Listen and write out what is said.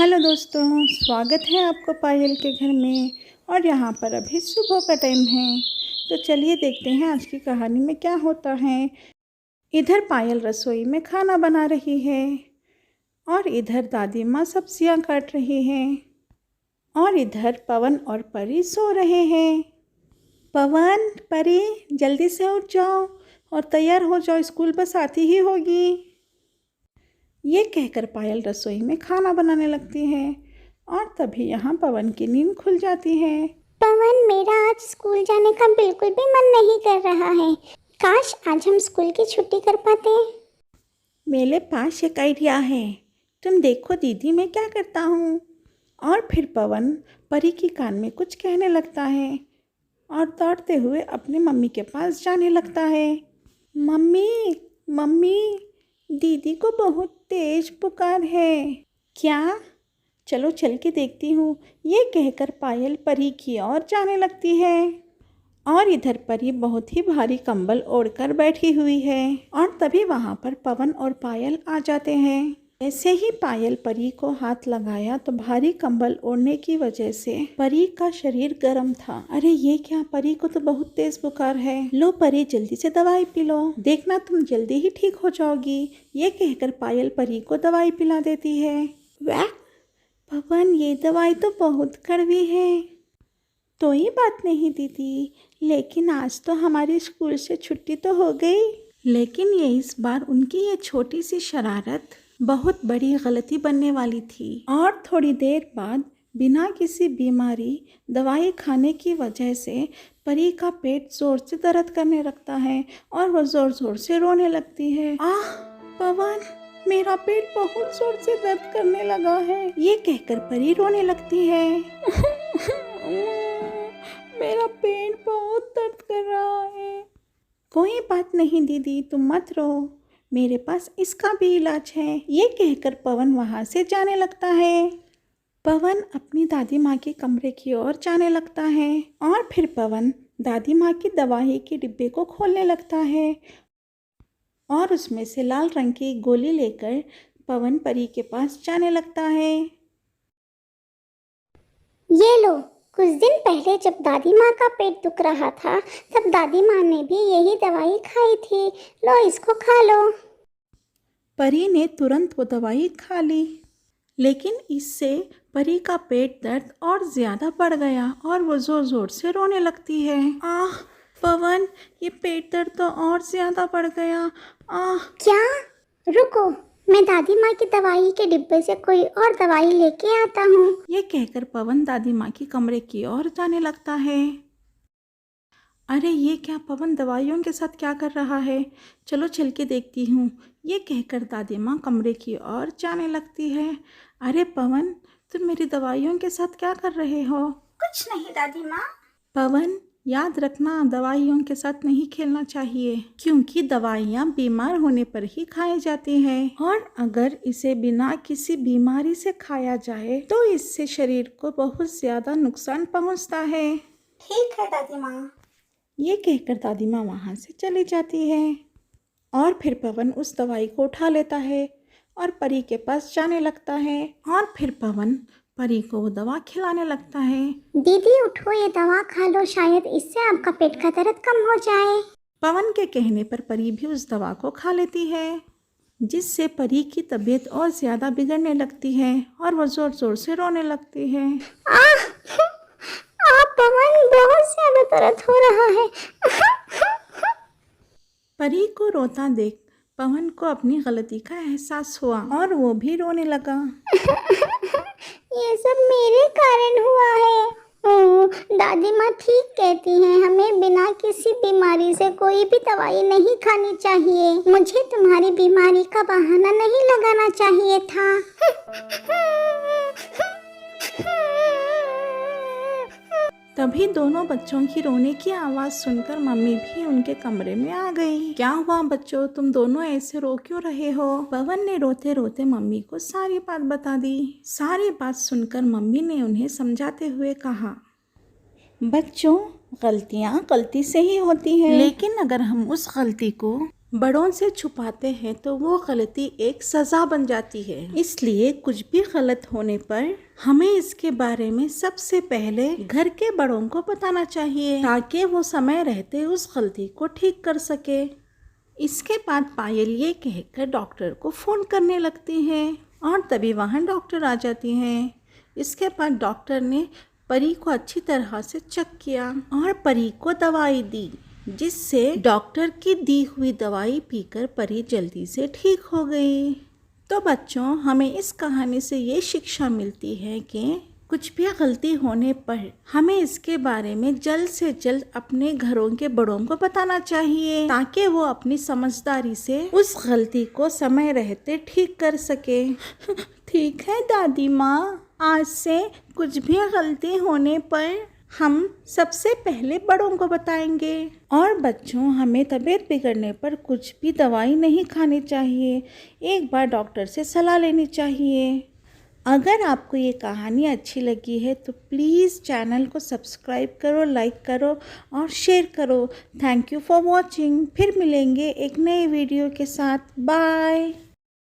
Hello दोस्तों, स्वागत है आपको पायल के घर में। और यहाँ पर अभी सुबह का टाइम है, तो चलिए देखते हैं आज की कहानी में क्या होता है। इधर पायल रसोई में खाना बना रही है और इधर दादी माँ सब्जियाँ काट रही हैं और इधर पवन और परी सो रहे हैं। पवन, परी, जल्दी से उठ जाओ और तैयार हो जाओ, स्कूल बस आती ही होगी। ये कहकर पायल रसोई में खाना बनाने लगती है और तभी यहाँ पवन की नींद खुल जाती है। पवन, मेरा आज स्कूल जाने का बिल्कुल भी मन नहीं कर रहा है। काश आज हम स्कूल की छुट्टी कर पाते। मेरे पास एक आइडिया है, तुम देखो दीदी मैं क्या करता हूँ। और फिर पवन परी की कान में कुछ कहने लगता है और दौड़ते हुए अपनी मम्मी के पास जाने लगता है। मम्मी, मम्मी, दीदी को बहुत तेज पुकार है। क्या? चलो चल के देखती हूँ, ये कहकर पायल परी की ओर जाने लगती है। और इधर परी बहुत ही भारी कंबल ओढ़कर बैठी हुई है और तभी वहाँ पर पवन और पायल आ जाते हैं। जैसे ही पायल परी को हाथ लगाया तो भारी कंबल ओढ़ने की वजह से परी का शरीर गर्म था। अरे ये क्या, परी को तो बहुत तेज बुखार है। लो परी, जल्दी से दवाई पी लो, देखना तुम जल्दी ही ठीक हो जाओगी। ये कहकर पायल परी को दवाई पिला देती है। वाह पवन, ये दवाई तो बहुत कड़वी है। तो ये बात नहीं दीदी, लेकिन आज तो हमारी स्कूल से छुट्टी तो हो गई। लेकिन ये इस बार उनकी ये छोटी सी शरारत बहुत बड़ी गलती बनने वाली थी। और थोड़ी देर बाद बिना किसी बीमारी दवाई खाने की वजह से परी का पेट जोर से दर्द करने लगता है और वह जोर जोर से रोने लगती है। आह पवन, मेरा पेट बहुत जोर से दर्द करने लगा है। ये कहकर परी रोने लगती है। मेरा पेट बहुत दर्द कर रहा है। कोई बात नहीं दीदी, तुम मत रो, मेरे पास इसका भी इलाज है। ये कहकर पवन वहाँ से जाने लगता है। पवन अपनी दादी माँ के कमरे की ओर जाने लगता है और फिर पवन दादी माँ की दवाई के डिब्बे को खोलने लगता है और उसमें से लाल रंग की गोली लेकर पवन परी के पास जाने लगता है। ये लो, कुछ दिन पहले जब दादी माँ का पेट दुख रहा था तब दादी माँ ने भी यही दवाई खाई थी। लो, इसको खा लो। परी ने तुरंत वो दवाई खा ली, लेकिन इससे परी का पेट दर्द और ज़्यादा बढ़ गया और वो ज़ोर ज़ोर से रोने लगती है। आह पवन, ये पेट दर्द तो और ज़्यादा बढ़ गया। आह। क्या? रुको, मैं दादी माँ की दवाई के डिब्बे से कोई और दवाई लेके आता हूँ। ये कहकर पवन दादी माँ की कमरे की ओर जाने लगता है। अरे ये क्या, पवन दवाइयों के साथ क्या कर रहा है? चलो चल के देखती हूँ। ये कहकर दादी माँ कमरे की ओर जाने लगती है। अरे पवन, तुम मेरी दवाइयों के साथ क्या कर रहे हो? कुछ नहीं दादी माँ। पवन, याद रखना, दवाइयों के साथ नहीं खेलना चाहिए, क्योंकि दवाइयाँ बीमार होने पर ही खाई जाती हैं और अगर इसे बिना किसी बीमारी से खाया जाए तो इससे शरीर को बहुत ज़्यादा नुकसान पहुँचता है। ठीक है दादी माँ। ये कहकर दादी माँ वहाँ से चली जाती है और फिर पवन उस दवाई को उठा लेता है और परी के पास जाने लगता है और फिर पवन परी को वो दवा खिलाने लगता है। दीदी उठो, ये दवा खा लो, शायद इससे आपका पेट का दर्द कम हो जाए। पवन के कहने पर परी भी उस दवा को खा लेती है, जिससे परी की तबीयत और ज़्यादा बिगड़ने लगती है और वो ज़ोर ज़ोर से रोने लगती है। पवन, बहुत ज्यादा दर्द हो रहा है। परी को रोता देख पवन को अपनी गलती का एहसास हुआ और वो भी रोने लगा। ये सब मेरे कारण हुआ है। दादी माँ ठीक कहती हैं, हमें बिना किसी बीमारी से कोई भी दवाई नहीं खानी चाहिए। मुझे तुम्हारी बीमारी का बहाना नहीं लगाना चाहिए था। तभी दोनों बच्चों की रोने की आवाज़ सुनकर मम्मी भी उनके कमरे में आ गई। क्या हुआ बच्चों, तुम दोनों ऐसे रो क्यों रहे हो? पवन ने रोते रोते मम्मी को सारी बात बता दी। सारी बात सुनकर मम्मी ने उन्हें समझाते हुए कहा, बच्चों, गलतियाँ गलती से ही होती हैं, लेकिन अगर हम उस गलती को बड़ों से छुपाते हैं तो वो गलती एक सज़ा बन जाती है। इसलिए कुछ भी गलत होने पर हमें इसके बारे में सबसे पहले घर के बड़ों को बताना चाहिए ताकि वो समय रहते उस गलती को ठीक कर सके। इसके बाद पायल ये कहकर डॉक्टर को फ़ोन करने लगती है और तभी वहाँ डॉक्टर आ जाती हैं। इसके बाद डॉक्टर ने परी को अच्छी तरह से चेक किया और परी को दवाई दी, जिससे डॉक्टर की दी हुई दवाई पीकर परी जल्दी से ठीक हो गई। तो बच्चों, हमें इस कहानी से ये शिक्षा मिलती है कि कुछ भी गलती होने पर हमें इसके बारे में जल्द से जल्द अपने घरों के बड़ों को बताना चाहिए ताकि वो अपनी समझदारी से उस गलती को समय रहते ठीक कर सके। ठीक है दादी माँ, आज से कुछ भी गलती होने पर हम सबसे पहले बड़ों को बताएंगे। और बच्चों, हमें तबीयत बिगड़ने पर कुछ भी दवाई नहीं खानी चाहिए, एक बार डॉक्टर से सलाह लेनी चाहिए। अगर आपको ये कहानी अच्छी लगी है तो प्लीज़ चैनल को सब्सक्राइब करो, लाइक करो और शेयर करो। Thank you for watching. फिर मिलेंगे एक नए वीडियो के साथ। बाय।